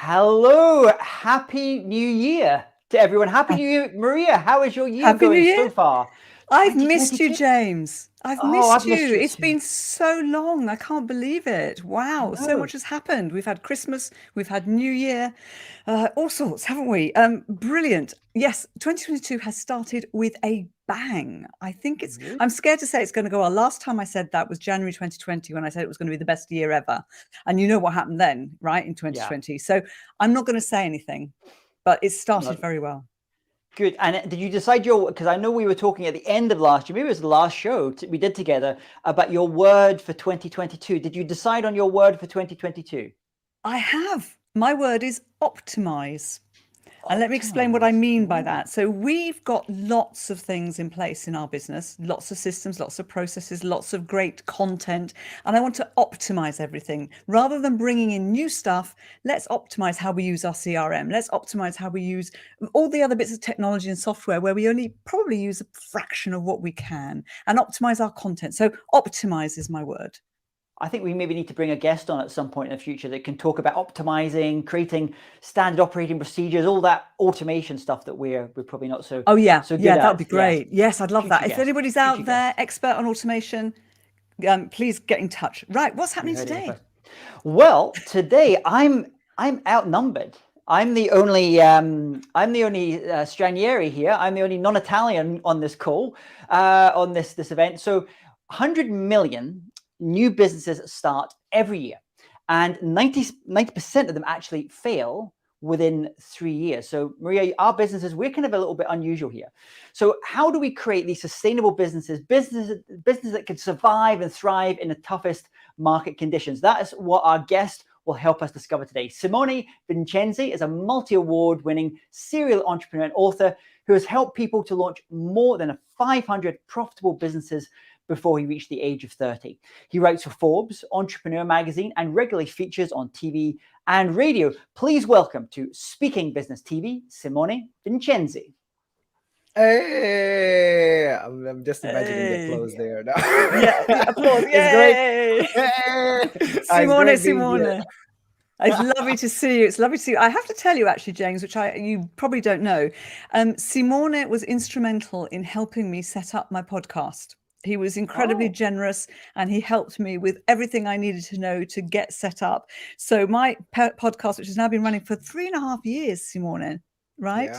Hello, Happy New Year to everyone. Happy New Year, Maria. How is your year Happy New going Year. so far? I've missed you, 2022? James. I've Oh, missed I've you. missed you It's too. been so long. I can't believe it. I Wow. So know. much has happened. We've had Christmas, we've had New Year, all sorts, haven't we? Brilliant. Yes, 2022 has started with a bang. Really? I'm scared to say it's going to go on. Last time I said that was January 2020 when I said it was going to be the best year ever. And you know what happened then, right? In Yeah. 2020. So I'm not going to say anything, but it started No, very well. good. And did you decide because I know we were talking at the end of last year, maybe it was the last show we did together about your word for 2022. Did you decide on your word for 2022? I have. My word is optimize. And let me explain what I Optimize. mean by Oh, that. So we've got lots of things in place in our business, lots of systems, lots of processes, lots of great content. And I want to optimize everything. Rather than bringing in new stuff, let's optimize how we use our CRM. Let's optimize how we use all the other bits of technology and software where we only probably use a fraction of what we can, and optimize our content. So optimize is my word. I think we maybe need to bring a guest on at some point in the future that can talk about optimizing, creating standard operating procedures, all that automation stuff that we're probably not Oh, yeah. so good Yeah, that would at. be Yes, great. Yes, I'd love that. If anybody's future out there, guest. expert on automation, please get in touch. Right, what's You happening heard it here today? first. Well, today I'm outnumbered. I'm the only Stranieri here. I'm the only non-Italian on this call, on this event. So 100 million new businesses start every year, and 90% of them actually fail within 3 years. So Maria, our businesses, we're kind of a little bit unusual here. So how do we create these sustainable businesses that can survive and thrive in the toughest market conditions? That is what our guest will help us discover today. Simone Vincenzi is a multi-award winning serial entrepreneur and author who has helped people to launch more than 500 profitable businesses before he reached the age of 30. He writes for Forbes, Entrepreneur Magazine, and regularly features on TV and radio. Please welcome to Speaking Business TV, Simone Vincenzi. Hey, I'm just imagining the applause Hey. there. No. Yeah, applause. It's great. Yay. Hey. It's Simone, great being here. Simone. It's lovely to see you. It's lovely to see you. I have to tell you, actually, James, which you probably don't know, Simone was instrumental in helping me set up my podcast. He was incredibly generous, and he helped me with everything I needed to know to get set up. So my podcast, which has now been running for 3.5 years, Simone, right?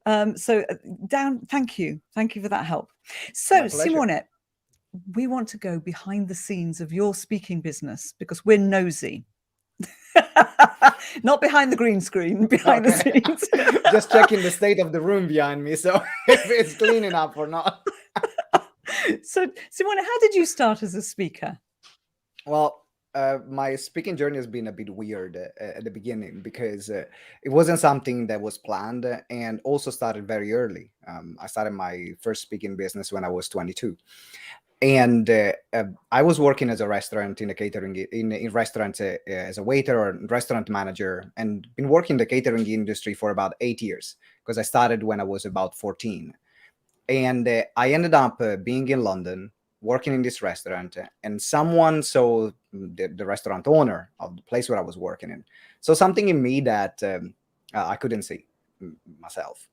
Yeah. Thank you for that help. My So pleasure. Simone, we want to go behind the scenes of your speaking business because we're nosy. Not behind the green screen, behind the scenes. Just checking the state of the room behind me, so if it's clean enough or not. So Simone, how did you start as a speaker? Well, my speaking journey has been a bit weird at the beginning because it wasn't something that was planned and also started very early. I started my first speaking business when I was 22. And I was working as a restaurant in a catering in restaurants as a waiter or restaurant manager, and been working in the catering industry for about 8 years because I started when I was about 14. And I ended up being in London working in this restaurant, and someone saw the restaurant owner of the place where I was working in. So something in me that I couldn't see myself.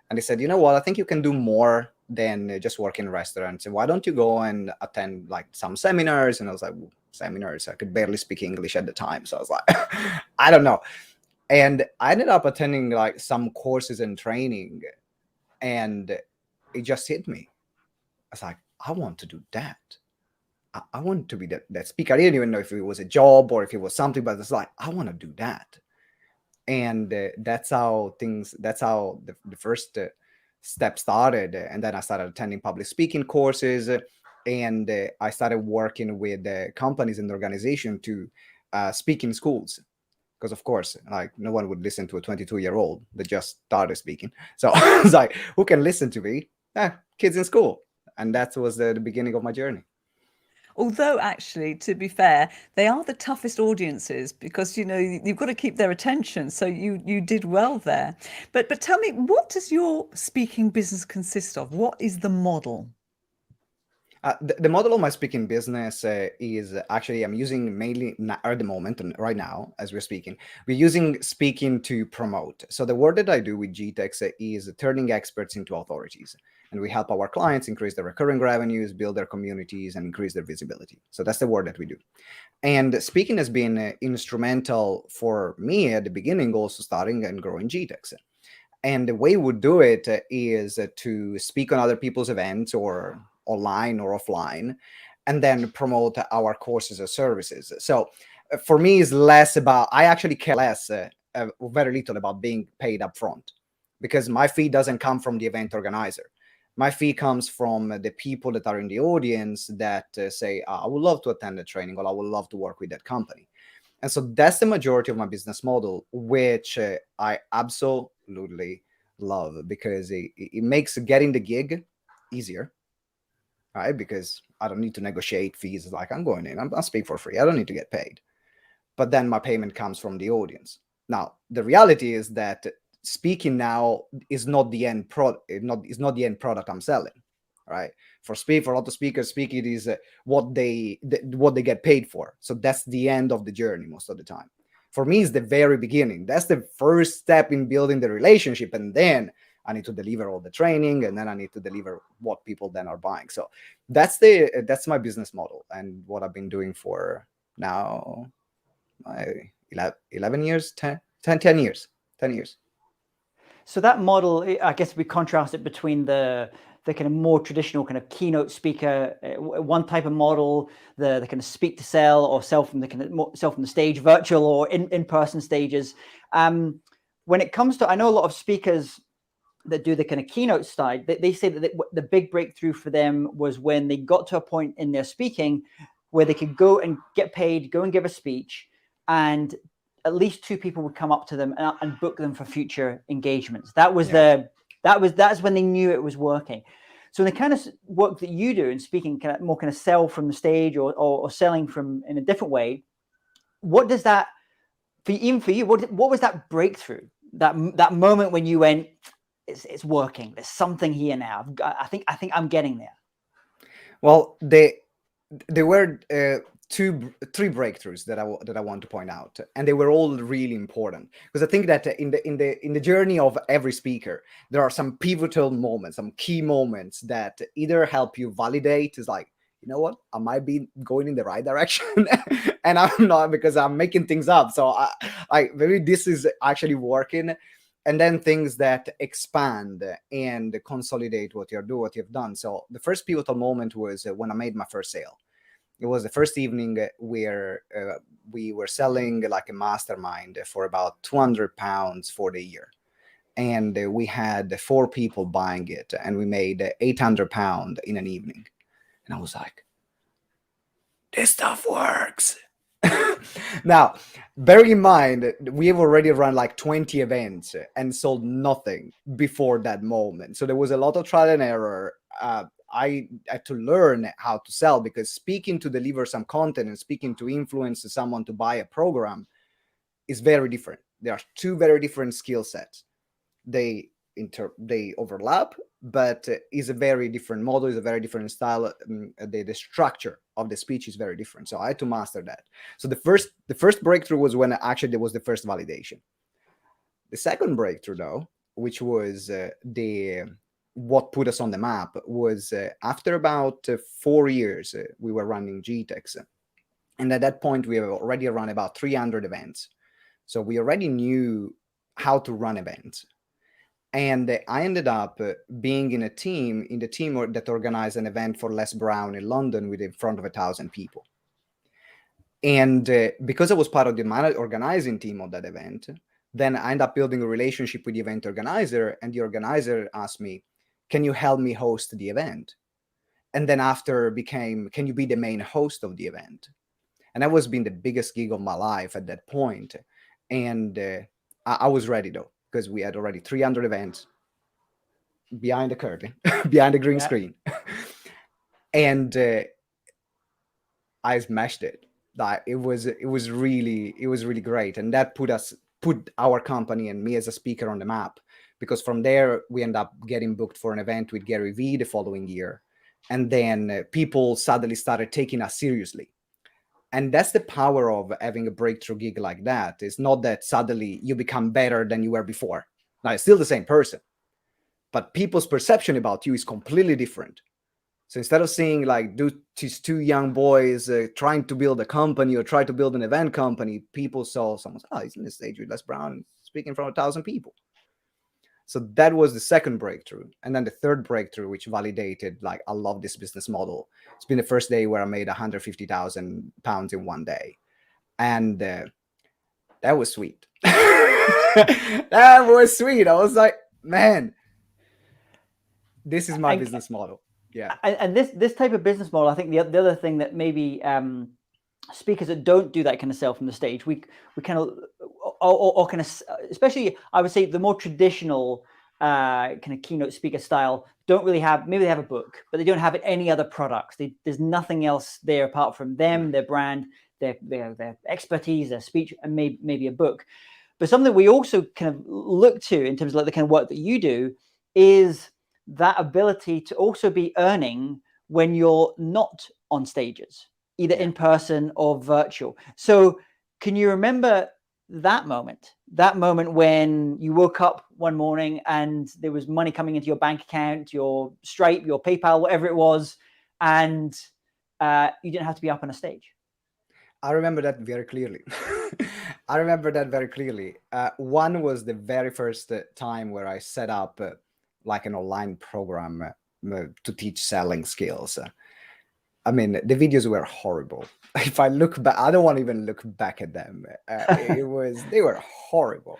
And they said, you know what, I think you can do more than just work in restaurants. And why don't you go and attend like some seminars? And I was like, well, seminars? I could barely speak English at the time. So I was like, I don't know. And I ended up attending like some courses and training, and it just hit me. I was like, I want to do that. I want to be that speaker. I didn't even know if it was a job or if it was something, but it's like, I want to do that. And that's how the first step started. And then I started attending public speaking courses, and I started working with companies and organizations to speak in schools. Because of course, like no one would listen to a 22-year-old that just started speaking. So I was like, who can listen to me? Kids in school. And that was the beginning of my journey. Although, actually, to be fair, they are the toughest audiences because you've got to keep their attention. So you did well there. But tell me, what does your speaking business consist of? What is the model? The model of my speaking business is actually, I'm using mainly at the moment and right now as we're speaking, we're using speaking to promote. So the work that I do with GTEx is turning experts into authorities, and we help our clients increase their recurring revenues, build their communities, and increase their visibility. So that's the work that we do. And speaking has been instrumental for me at the beginning, also starting and growing GTEx. And the way we do it is to speak on other people's events, or online or offline, and then promote our courses or services. So for me, it's less about, I actually care less, very little about being paid upfront, because my fee doesn't come from the event organizer. My fee comes from the people that are in the audience that say, I would love to attend the training, or I would love to work with that company. And so that's the majority of my business model, which I absolutely love, because it makes getting the gig easier, right? Because I don't need to negotiate fees. Like, I'm going in, I'll speak for free. I don't need to get paid. But then my payment comes from the audience. Now, the reality is that speaking now is not the end product. It's not the end product I'm selling, right? For a lot of speakers, speaking is what they get paid for. So that's the end of the journey most of the time. For me, it's the very beginning. That's the first step in building the relationship, and then I need to deliver all the training, and then I need to deliver what people then are buying. So that's my business model, and what I've been doing for now 11 years, 10 years. So that model, I guess we contrast it between the kind of more traditional kind of keynote speaker, one type of model, the kind of speak to sell, or sell from the stage, virtual or in-person stages. When it comes to, I know a lot of speakers that do the kind of keynote side, they say that the big breakthrough for them was when they got to a point in their speaking where they could go and get paid, go and give a speech, and at least two people would come up to them and book them for future engagements. That's when they knew it was working. So the kind of work that you do in speaking, kind of sell from the stage, or selling from in a different way, what does that, even for you, what was that breakthrough, that moment when you went, it's working, there's something here now, I think I'm getting there? Well, there were three breakthroughs that I want to point out, and they were all really important, because I think that in the journey of every speaker, there are some pivotal moments, some key moments that either help you validate, is like, you know what, I might be going in the right direction, and I'm not, because I'm making things up. So maybe this is actually working. And then things that expand and consolidate what you've done. So the first pivotal moment was when I made my first sale. It was the first evening where we were selling like a mastermind for about £200 for the year. And we had 4 people buying it, and we made £800 in an evening. And I was like, this stuff works. Now, bear in mind, we have already run like 20 events and sold nothing before that moment. So there was a lot of trial and error. I had to learn how to sell, because speaking to deliver some content and speaking to influence someone to buy a program is very different. There are two very different skill sets. They overlap, but is a very different model, is a very different style. The structure of the speech is very different. So I had to master that. So the first breakthrough was when actually there was the first validation. The second breakthrough, though, which was what put us on the map, was after about 4 years, we were running GTEx. And at that point, we have already run about 300 events. So we already knew how to run events. And I ended up being in the team that organized an event for Les Brown in London in front of 1,000 people. And because I was part of the organizing team of that event, then I ended up building a relationship with the event organizer, and the organizer asked me, can you help me host the event? And then after became, can you be the main host of the event? And that was been the biggest gig of my life at that point. And I was ready, though, because we had already 300 events behind the curtain, behind the green screen. And I smashed it. It was really great. And that put our company and me as a speaker on the map, because from there we end up getting booked for an event with Gary Vee the following year. and then people suddenly started taking us seriously. And that's the power of having a breakthrough gig like that. It's not that suddenly you become better than you were before. Now, you're still the same person, but people's perception about you is completely different. So instead of seeing like these two young boys trying to build a company or try to build an event company, people saw someone, oh, he's on the stage with Les Brown speaking in front of 1,000 people. So that was the second breakthrough. And then the third breakthrough, which validated, like, I love this business model. It's been the first day where I made £150,000 in one day. And that was sweet. That was sweet. I was like, man, this is my business model. Yeah. And this type of business model, I think the other thing that maybe speakers that don't do that kind of sell from the stage, we kind of, or kind of, especially I would say the more traditional kind of keynote speaker style, don't really have, maybe they have a book, but they don't have any other products. There's nothing else there apart from them, their brand, their expertise, their speech, and maybe a book. But something we also kind of look to in terms of like the kind of work that you do is that ability to also be earning when you're not on stages, either in person or virtual. So can you remember that moment when you woke up one morning and there was money coming into your bank account, your Stripe, your PayPal, whatever it was, and you didn't have to be up on a stage? I remember that very clearly. I remember that very clearly. One was the very first time where I set up like an online program to teach selling skills. I mean, the videos were horrible. If I look back, I don't want to even look back at them. They were horrible.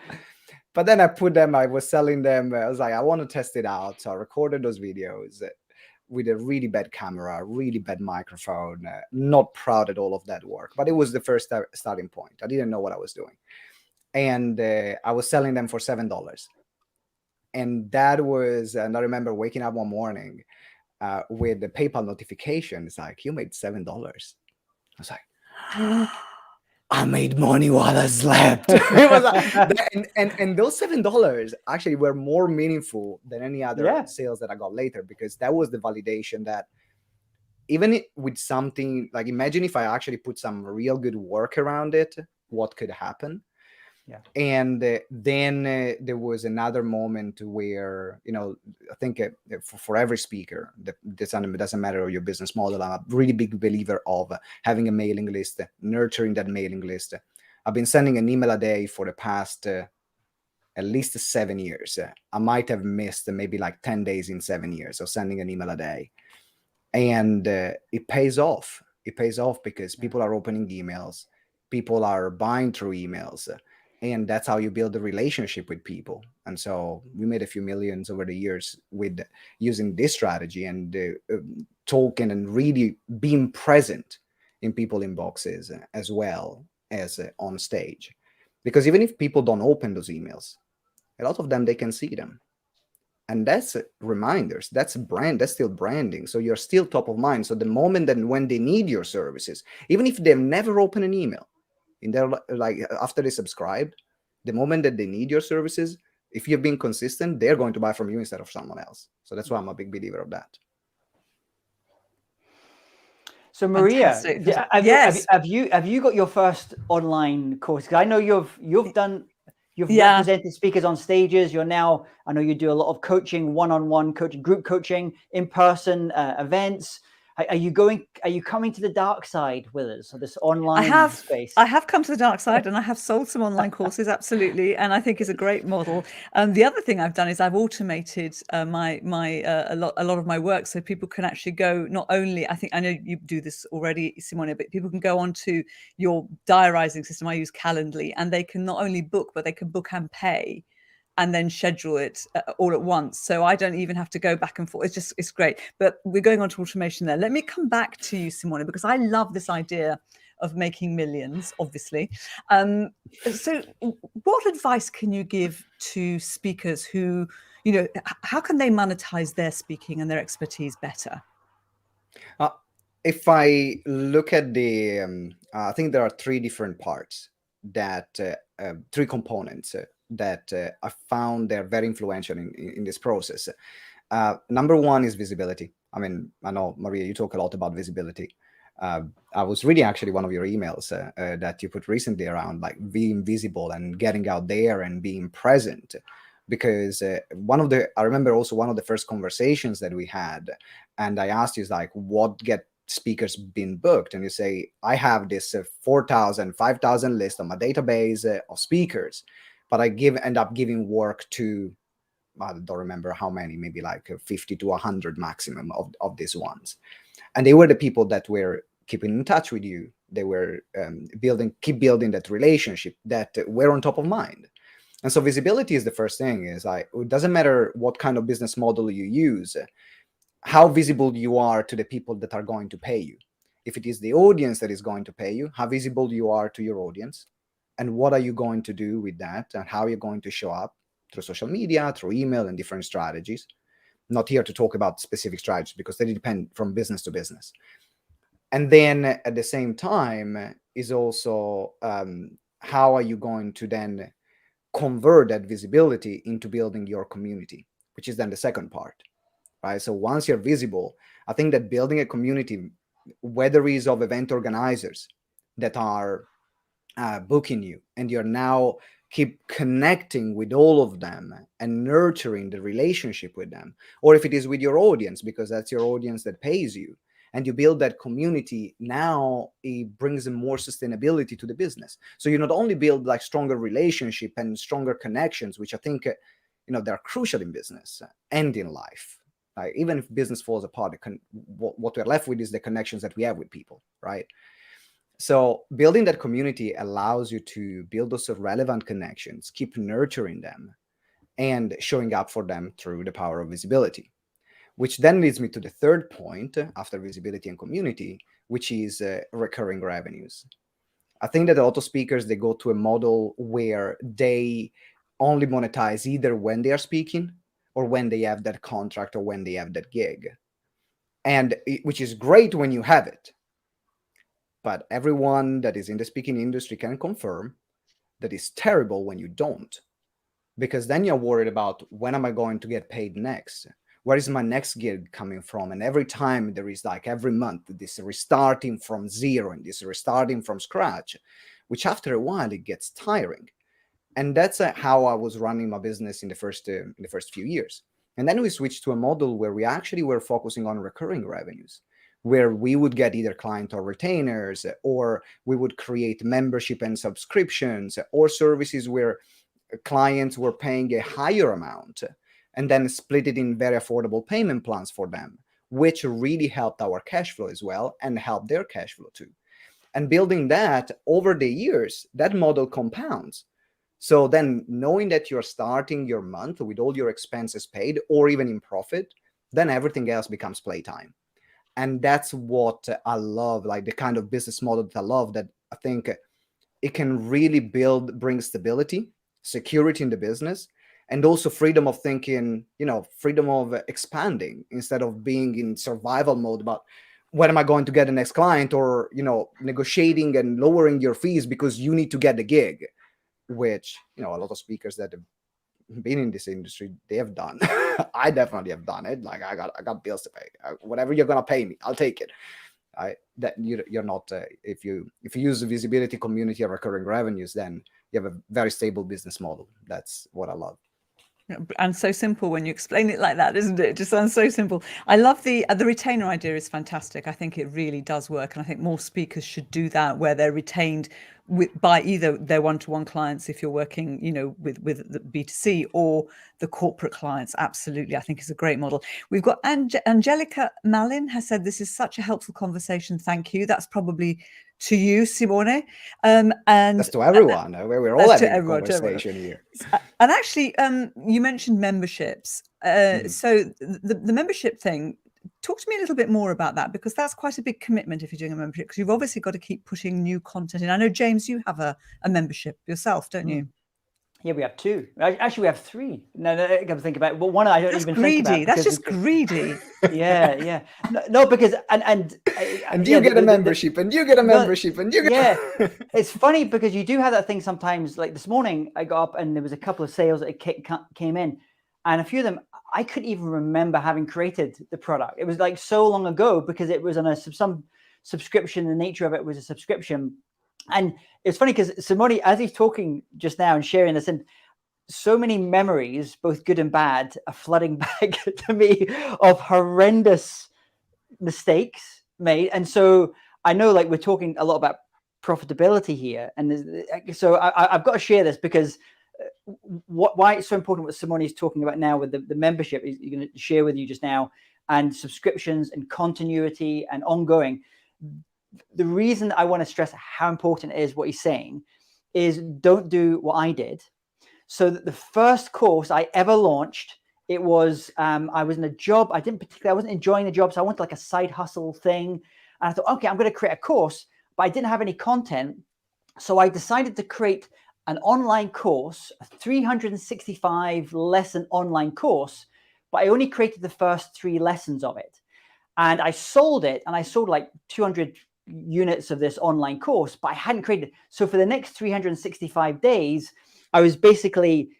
But then I was selling them. I was like, I want to test it out. So I recorded those videos with a really bad camera, really bad microphone, not proud at all of that work. But it was the first starting point. I didn't know what I was doing. And I was selling them for $7. And I remember waking up one morning with the PayPal notification. It's like, you made $7. I was like, I made money while I slept. It was like, and those $7 actually were more meaningful than any other sales that I got later, because that was the validation that even with something like, imagine if I actually put some real good work around it, what could happen? Yeah. And then there was another moment where, I think for every speaker, it doesn't matter your business model. I'm a really big believer of having a mailing list, nurturing that mailing list. I've been sending an email a day for the past at least 7 years. I might have missed maybe like 10 days in 7 years of sending an email a day. And it pays off. It pays off because people are opening emails. People are buying through emails. And that's how you build a relationship with people. And so we made a few millions over the years with using this strategy and talking and really being present in people inboxes as well as on stage. Because even if people don't open those emails, a lot of them, they can see them. And that's reminders. That's brand. That's still branding. So you're still top of mind. So the moment that when they need your services, even if they've never opened an email, in their, like, after they subscribe, the moment that they need your services, if you've been consistent, they're going to buy from you instead of someone else. So that's why I'm a big believer of that. So Maria, yes, have you got your first online course? Because I know you've represented speakers on stages. I know you do a lot of coaching, one-on-one coaching, group coaching, in-person events. Are you coming to the dark side with us, or this online space? I have come to the dark side, and I have sold some online courses, absolutely, and I think it's a great model. The other thing I've done is I've automated a lot of my work, so people can actually go. Not only, I know you do this already, Simone, but people can go onto your diarizing system. I use Calendly, and they can not only book, but they can book and pay, and then schedule it all at once. So I don't even have to go back and forth. It's great. But we're going on to automation there. Let me come back to you, Simone, because I love this idea of making millions, obviously. So what advice can you give to speakers who, how can they monetize their speaking and their expertise better? If I look at I think there are three different parts three components that I found they're very influential in this process. Number one is visibility. I mean, I know, Maria, you talk a lot about visibility. I was reading actually one of your emails that you put recently around like being visible and getting out there and being present. Because I remember also one of the first conversations that we had, and I asked you like, what get speakers been booked? And you say, I have this 4,000, 5,000 list on my database of speakers, but I end up giving work to, I don't remember how many, maybe like 50 to 100 maximum of these ones. And they were the people that were keeping in touch with you. They were keep building that relationship, that were on top of mind. And so visibility is the first thing. Is like, it doesn't matter what kind of business model you use, how visible you are to the people that are going to pay you. If it is the audience that is going to pay you, how visible you are to your audience, and what are you going to do with that, and how you're going to show up through social media, through email, and different strategies. Not here to talk about specific strategies because they depend from business to business. And then at the same time is also how are you going to then convert that visibility into building your community, which is then the second part, right? So once you're visible, I think that building a community, whether it's of event organizers that are booking you, and you're now keep connecting with all of them and nurturing the relationship with them, or if it is with your audience, because that's your audience that pays you, and you build that community, now it brings more sustainability to the business. So you not only build like stronger relationship and stronger connections, which I think they're crucial in business and in life. Like, even if business falls apart, what we're left with is the connections that we have with people, right? So building that community allows you to build those relevant connections, keep nurturing them, and showing up for them through the power of visibility. Which then leads me to the third point after visibility and community, which is recurring revenues. I think that a lot of speakers, they go to a model where they only monetize either when they are speaking or when they have that contract or when they have that gig. Which is great when you have it. But everyone that is in the speaking industry can confirm that it's terrible when you don't. Because then you're worried about, when am I going to get paid next? Where is my next gig coming from? And every time there is like every month, this restarting from zero and this restarting from scratch, which after a while it gets tiring. And that's how I was running my business in the first few years. And then we switched to a model where we actually were focusing on recurring revenues, where we would get either client or retainers, or we would create membership and subscriptions, or services where clients were paying a higher amount and then split it in very affordable payment plans for them, which really helped our cash flow as well and helped their cash flow too. And building that over the years, that model compounds. So then knowing that you're starting your month with all your expenses paid or even in profit, then everything else becomes playtime. And that's what I love, like the kind of business model that I love, that I think it can really bring stability, security in the business, and also freedom of thinking, freedom of expanding instead of being in survival mode about when am I going to get the next client, or, negotiating and lowering your fees because you need to get the gig, which, a lot of speakers that have been in this industry, they have done. I definitely have done it. Like, I got bills to pay. Whatever you're going to pay me, I'll take it. That you're not, if you use the visibility, community, or recurring revenues, then you have a very stable business model. That's what I love. And so simple when you explain it like that, isn't it? It just sounds so simple. I love the retainer idea is fantastic. I think it really does work, and I think more speakers should do that, where they're retained by either their one-to-one clients, if you're working, with the B2C, or the corporate clients. Absolutely, I think it's a great model. We've got Angelica Malin has said, this is such a helpful conversation. Thank you. That's probably to you, Simone. And that's to everyone. We're all having a conversation here. And actually, you mentioned memberships. So the membership thing, talk to me a little bit more about that, because that's quite a big commitment if you're doing a membership, because you've obviously got to keep putting new content in. I know, James, you have a membership yourself, don't you? Yeah, we have two. Actually, we have three. No, I got to think about it. Well, one I don't even greedy. think about. That's just greedy. Yeah. No, because and you get a membership, and you get a membership, and you get. Yeah, it's funny because you do have that thing sometimes. Like this morning, I got up and there was a couple of sales that came in, and a few of them I couldn't even remember having created the product. It was like so long ago because it was on some subscription. The nature of it was a subscription. And it's funny because Simone, as he's talking just now and sharing this, and so many memories, both good and bad, are flooding back to me of horrendous mistakes made. And so I know, like, we're talking a lot about profitability here, and so I've got to share this because why it's so important what Simone is talking about now with the membership is you're going to share with you just now, and subscriptions and continuity and ongoing. The reason I want to stress how important it is what he's saying is don't do what I did. So that the first course I ever launched, it was I was in a job I wasn't enjoying the job, so I wanted like a side hustle thing, and I thought, okay, I'm going to create a course, but I didn't have any content, so I decided to create an online course, a 365 lesson online course, but I only created the first 3 lessons of it, and I sold it, and I sold like 200 units of this online course, but I hadn't created it. So for the next 365 days, I was basically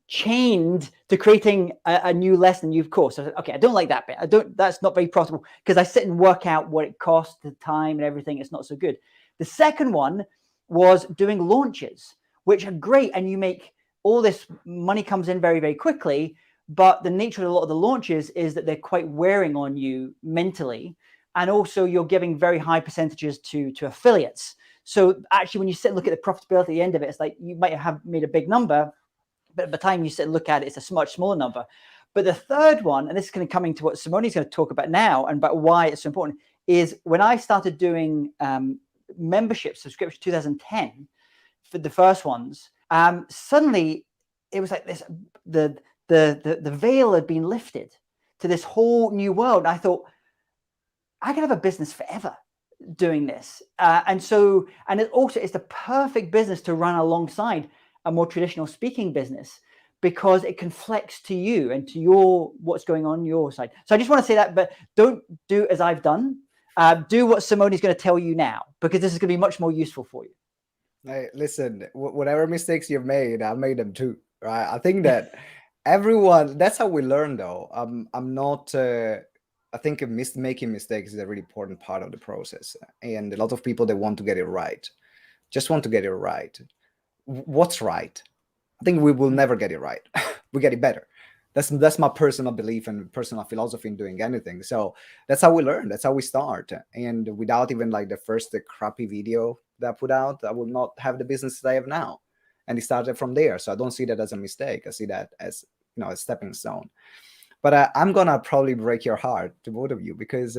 chained to creating a new lesson, new course. So I said, okay, I don't like that bit. That's not very profitable because I sit and work out what it costs, the time and everything. It's not so good. The second one was doing launches, which are great. And you make all this money comes in very, very quickly. But the nature of a lot of the launches is that they're quite wearing on you mentally. And also you're giving very high percentages to affiliates. So actually, when you sit and look at the profitability at the end of it, it's like you might have made a big number, but at the time you sit and look at it, it's a much smaller number. But the third one, and this is going to come into what Simone's going to talk about now and about why it's so important, is when I started doing membership subscription 2010 for the first ones, suddenly it was like this, the veil had been lifted to this whole new world. I thought, I can have a business forever doing this. And it also is the perfect business to run alongside a more traditional speaking business because it can flex to you and to what's going on your side. So I just want to say that, but don't do as I've done. Do what Simone's going to tell you now, because this is going to be much more useful for you. Hey, listen, whatever mistakes you've made, I've made them too, right? I think that everyone, that's how we learn though. I'm not, I think making mistakes is a really important part of the process. And a lot of people, they want to get it right. Just want to get it right. What's right? I think we will never get it right. We get it better. That's my personal belief and personal philosophy in doing anything. So that's how we learn. That's how we start. And without even like the first crappy video that I put out, I would not have the business that I have now. And it started from there. So I don't see that as a mistake. I see that as, a stepping stone. But I'm gonna probably break your heart to both of you, because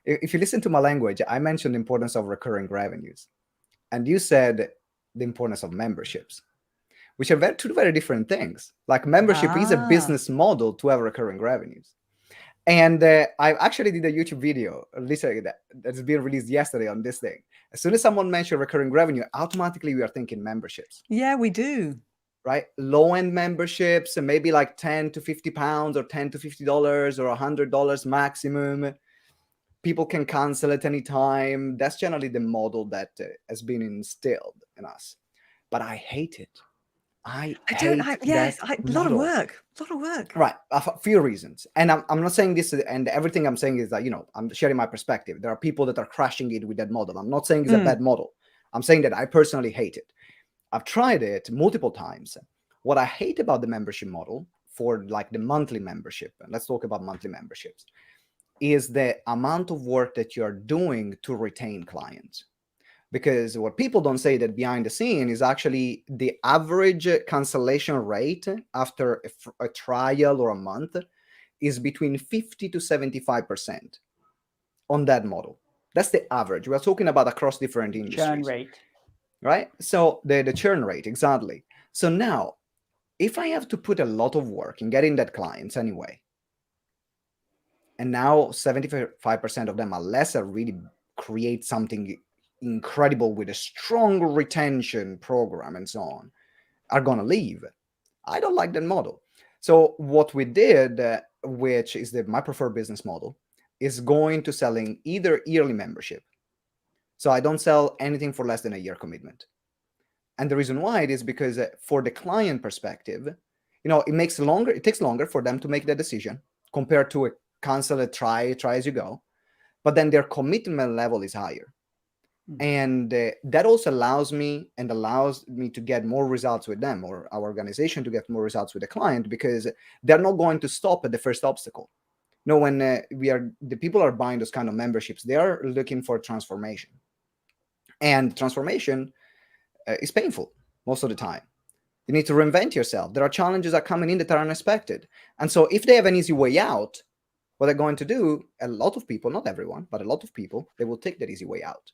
if you listen to my language, I mentioned the importance of recurring revenues, and you said the importance of memberships, which are two very different things. Like membership is a business model to have recurring revenues. And I actually did a YouTube video, literally that's been released yesterday on this thing. As soon as someone mentioned recurring revenue, automatically we are thinking memberships. Yeah, we do. Right? Low-end memberships, and maybe like 10 to 50 pounds or $10 to $50 or $100 maximum. People can cancel at any time. That's generally the model that has been instilled in us. But I hate it. A lot of work. Right. A few reasons. And I'm not saying this, and everything I'm saying is that, I'm sharing my perspective. There are people that are crushing it with that model. I'm not saying it's a bad model. I'm saying that I personally hate it. I've tried it multiple times. What I hate about the membership model for like the monthly membership, and let's talk about monthly memberships, is the amount of work that you're doing to retain clients. Because what people don't say that behind the scene is actually the average cancellation rate after a trial or a month is between 50 to 75% on that model. That's the average. We're talking about across different industries. Churn rate. Right? So the churn rate, exactly. So now, if I have to put a lot of work in getting that clients anyway, and now 75% of them, unless I really create something incredible with a strong retention program and so on, are going to leave. I don't like that model. So what we did, which is my preferred business model, is going to selling either yearly membership. So I don't sell anything for less than a year commitment. And the reason why it is because for the client perspective, it takes longer for them to make the decision compared to a cancel it, try as you go, but then their commitment level is higher. And that also allows me to get more results with them, or our organization to get more results with the client, because they're not going to stop at the first obstacle. No, when the people are buying those kind of memberships, they are looking for transformation, and transformation is painful most of the time. You need to reinvent yourself. There are challenges that are coming in that are unexpected, and so if they have an easy way out, what they're going to do, a lot of people, not everyone, but a lot of people, they will take that easy way out.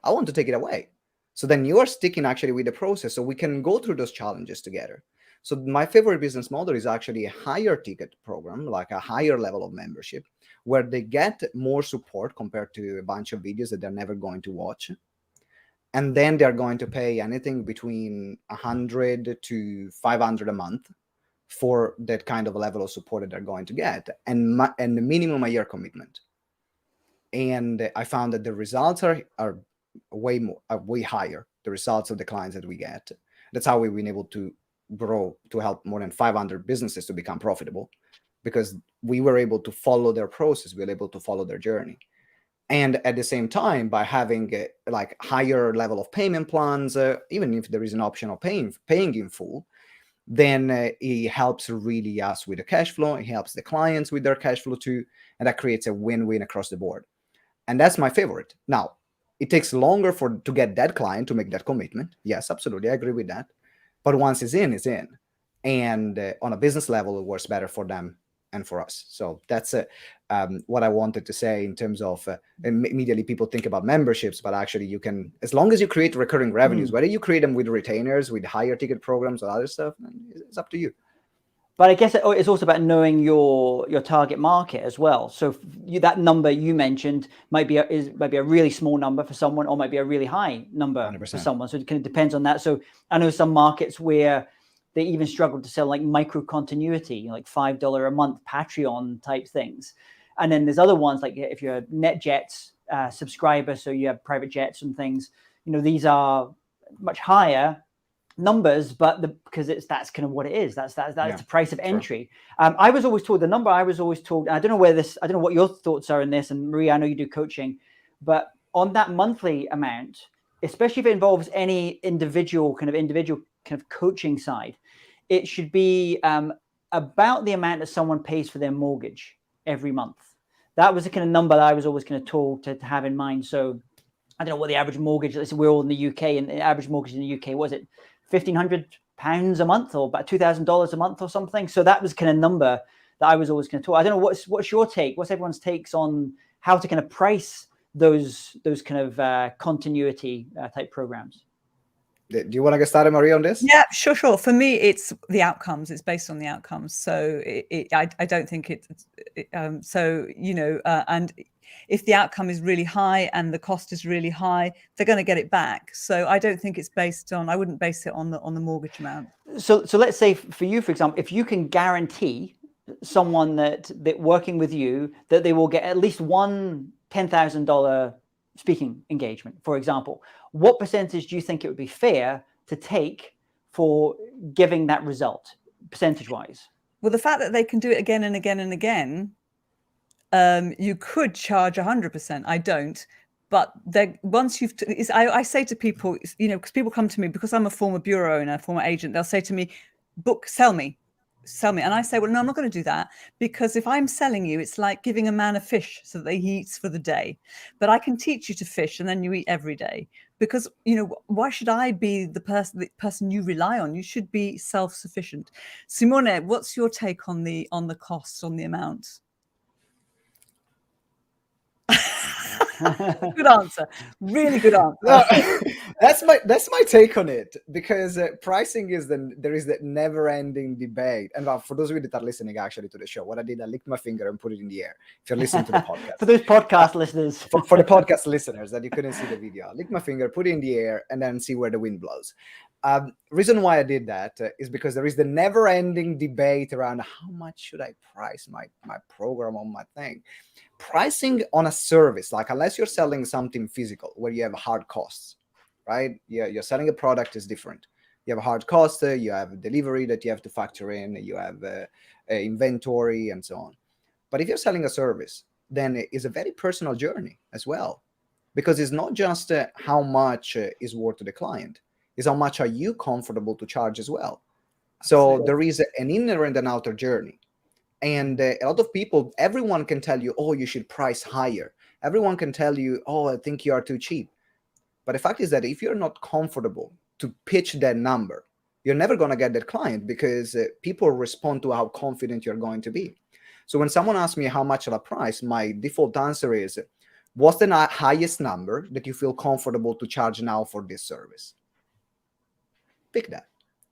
I want to take it away. So then you are sticking actually with the process, so we can go through those challenges together. So my favorite business model is actually a higher ticket program, like a higher level of membership, where they get more support compared to a bunch of videos that they're never going to watch. And then they're going to pay anything between 100 to 500 a month for that kind of a level of support that they're going to get, and the minimum a year commitment. And I found that the results are way higher, the results of the clients that we get. That's how we've been able to grow, to help more than 500 businesses to become profitable, because we were able to follow their process, we were able to follow their journey. And at the same time, by having like higher level of payment plans, even if there is an option of paying in full, then it helps really us with the cash flow. It helps the clients with their cash flow too, and that creates a win-win across the board. And that's my favorite. Now, it takes longer to get that client to make that commitment. Yes, absolutely, I agree with that. But once it's in, it's in. And on a business level, it works better for them and for us. So that's what I wanted to say in terms of immediately people think about memberships, but actually you can, as long as you create recurring revenues, whether you create them with retainers, with higher ticket programs or other stuff, it's up to you. But I guess it's also about knowing your target market as well. So that number you mentioned might be a really small number for someone, or might be a really high number 100%. for someone. So it kind of depends on that. So I know some markets where they even struggle to sell like micro continuity, like $5 a month Patreon type things. And then there's other ones, like if you're a NetJets subscriber, so you have private jets and things, these are much higher numbers, but because that's kind of what it is. That's the price of entry. I was always told, I don't know what your thoughts are in this, and Maria, I know you do coaching, but on that monthly amount, especially if it involves any individual kind of coaching side, it should be about the amount that someone pays for their mortgage every month. That was the kind of number that I was always kind of told to have in mind. So I don't know what the average mortgage is. We're all in the UK, and the average mortgage in the UK, was it £1,500 a month, or about $2,000 a month or something? So that was kind of number that I was always going to talk. I don't know what's your take. What's everyone's takes on how to kind of price those kind of continuity type programs? Do you want to get started, Maria, on this? Yeah, sure. For me, it's the outcomes. It's based on the outcomes. So I don't think and if the outcome is really high and the cost is really high, they're going to get it back. So I don't think it's based on, I wouldn't base it on the mortgage amount. So let's say for you, for example, if you can guarantee someone that working with you that they will get at least one $10,000 speaking engagement, for example, what percentage do you think it would be fair to take for giving that result, percentage wise? Well, the fact that they can do it again and again and again, you could charge 100%. I don't. But once I say to people, because people come to me, because I'm a former bureau owner, former agent, they'll say to me, sell me. And I say, well, no, I'm not going to do that, because if I'm selling you, it's like giving a man a fish so that he eats for the day. But I can teach you to fish, and then you eat every day. Because, why should I be the person you rely on? You should be self-sufficient. Simone, what's your take on the costs, on the amount? Good answer. Really good answer. No, that's my take on it, because pricing is there is that never-ending debate. And for those of you that are listening actually to the show, what I did, I licked my finger and put it in the air. If you're listening to the podcast, for those podcast listeners, for the podcast listeners that you couldn't see the video, I licked my finger, put it in the air, and then see where the wind blows. Reason why I did that is because there is the never-ending debate around how much should I price my program on my thing. Pricing on a service, like unless you're selling something physical where you have hard costs, right? Yeah, you're selling a product is different. You have a hard cost, you have delivery that you have to factor in, you have inventory and so on. But if you're selling a service, then it's a very personal journey as well, because it's not just how much is worth to the client, it's how much are you comfortable to charge as well. So there is an inner and an outer journey. And a lot of people, everyone can tell you, oh, you should price higher. Everyone can tell you, oh, I think you are too cheap. But the fact is that if you're not comfortable to pitch that number, you're never going to get that client, because people respond to how confident you're going to be. So when someone asks me how much shall I price, my default answer is, what's the highest number that you feel comfortable to charge now for this service? Pick that.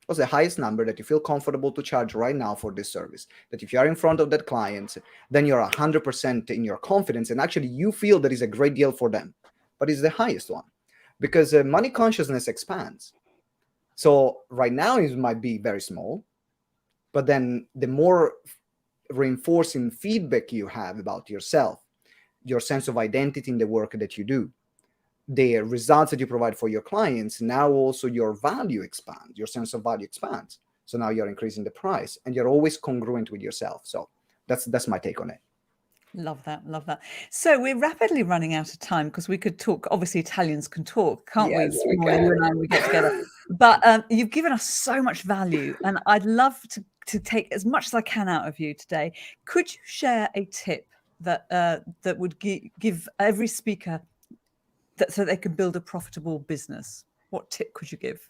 What's the highest number that you feel comfortable to charge right now for this service? That if you are in front of that client, then you're 100% in your confidence, and actually you feel that is a great deal for them, but it's the highest one, because money consciousness expands. So right now it might be very small, but then the more reinforcing feedback you have about yourself, your sense of identity in the work that you do, the results that you provide for your clients, now also your value expands, your sense of value expands. So now you're increasing the price, and you're always congruent with yourself. So that's my take on it. Love that. Love that. So we're rapidly running out of time, because we could talk. Obviously, Italians can talk, can't Yes, we we? can. You and I, we get together. But you've given us so much value, and I'd love to take as much as I can out of you today. Could you share a tip that that would give every speaker so they can build a profitable business? What tip could you give?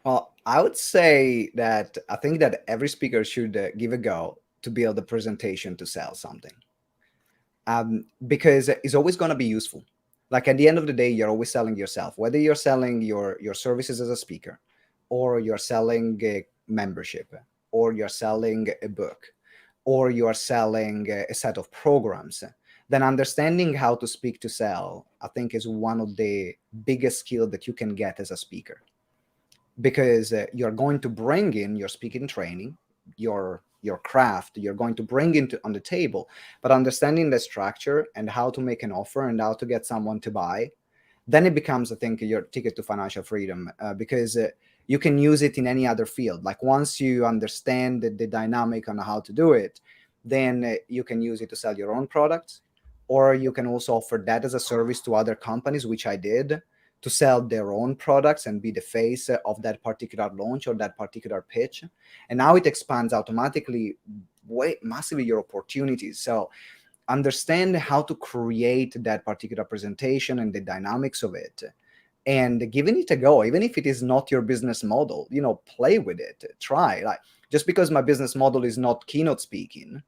Well, I would say that I think that every speaker should give a go to build a presentation to sell something. Because it's always going to be useful. Like at the end of the day, you're always selling yourself, whether you're selling your services as a speaker, or you're selling a membership, or you're selling a book, or you're selling a set of programs. Then understanding how to speak to sell, I think, is one of the biggest skills that you can get as a speaker, because you're going to bring in your speaking training, your craft, you're going to bring into on the table, but understanding the structure and how to make an offer and how to get someone to buy, then it becomes, I think, your ticket to financial freedom, because you can use it in any other field. Like once you understand the dynamic on how to do it, then you can use it to sell your own products, or you can also offer that as a service to other companies, which I did, to sell their own products and be the face of that particular launch or that particular pitch. And now it expands automatically massively your opportunities. So understand how to create that particular presentation and the dynamics of it, and giving it a go, even if it is not your business model. Play with it, try. Like, just because my business model is not keynote speaking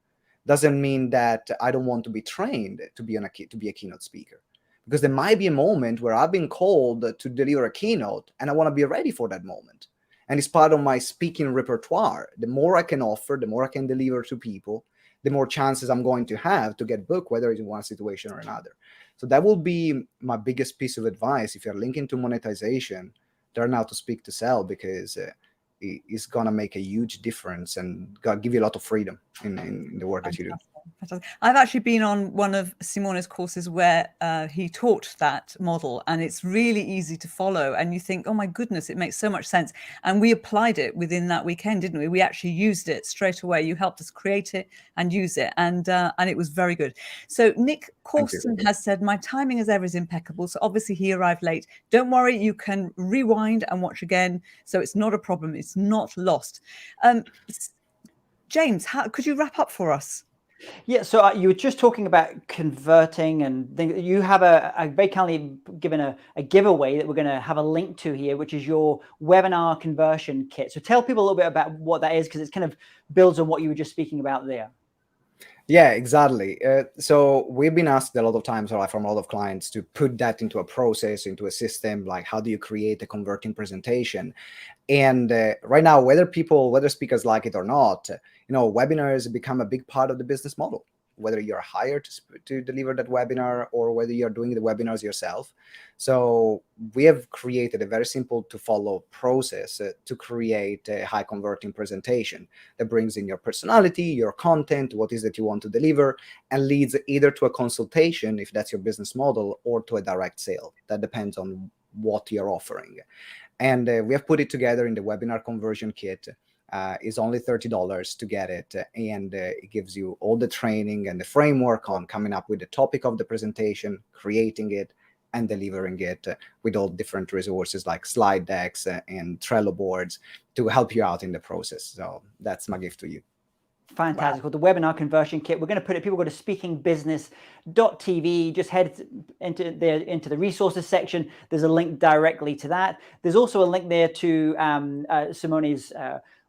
doesn't mean that I don't want to be trained to be a keynote speaker, because there might be a moment where I've been called to deliver a keynote, and I want to be ready for that moment. And it's part of my speaking repertoire. The more I can offer, the more I can deliver to people, the more chances I'm going to have to get booked, whether it's in one situation or another. So that will be my biggest piece of advice. If you're linking to monetization, learn how to speak to sell, because it's going to make a huge difference and give you a lot of freedom in the work that you do. Fantastic. I've actually been on one of Simone's courses where he taught that model, and it's really easy to follow. And you think, oh my goodness, it makes so much sense. And we applied it within that weekend, didn't we? We actually used it straight away. You helped us create it and use it, and it was very good. So Nick Corson has said, my timing as ever is impeccable. So obviously he arrived late. Don't worry, you can rewind and watch again. So it's not a problem. It's not lost. James, could you wrap up for us? Yeah, so you were just talking about converting, and you have a very kindly given a giveaway that we're going to have a link to here, which is your webinar conversion kit. So tell people a little bit about what that is, because it kind of builds on what you were just speaking about there. Yeah, exactly. So we've been asked a lot of times from a lot of clients to put that into a process, into a system. Like, how do you create a converting presentation? And right now, whether speakers like it or not, webinars become a big part of the business model. Whether you're hired to deliver that webinar, or whether you're doing the webinars yourself. So we have created a very simple to follow process to create a high converting presentation that brings in your personality, your content, what is that you want to deliver, and leads either to a consultation, if that's your business model, or to a direct sale. That depends on what you're offering. And we have put it together in the webinar conversion kit. It's only $30 to get it, and it gives you all the training and the framework on coming up with the topic of the presentation, creating it, and delivering it with all different resources like slide decks and Trello boards to help you out in the process. So that's my gift to you. Fantastic. Well, the webinar conversion kit, we're going to put it, people go to speakingbusiness.tv, just head into the resources section. There's a link directly to that. There's also a link there to Simone's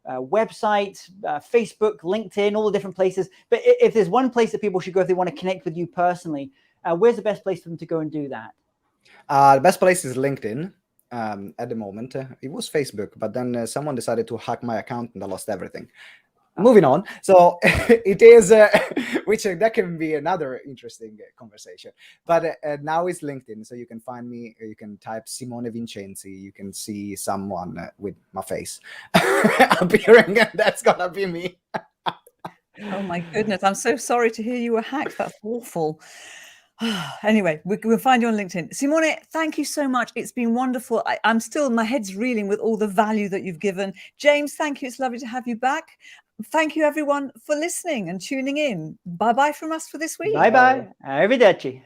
website, Facebook, LinkedIn, all the different places. But if there's one place that people should go if they want to connect with you personally, where's the best place for them to go and do that? The best place is LinkedIn at the moment. It was Facebook, but then someone decided to hack my account and I lost everything. Moving on. So it is, which that can be another interesting conversation. But now it's LinkedIn. So you can find me, you can type Simone Vincenzi. You can see someone with my face appearing, and that's going to be me. Oh my goodness. I'm so sorry to hear you were hacked. That's awful. Anyway, we'll find you on LinkedIn. Simone, thank you so much. It's been wonderful. I'm still, my head's reeling with all the value that you've given. James, thank you. It's lovely to have you back. Thank you, everyone, for listening and tuning in. Bye-bye from us for this week. Bye-bye. Arrivederci.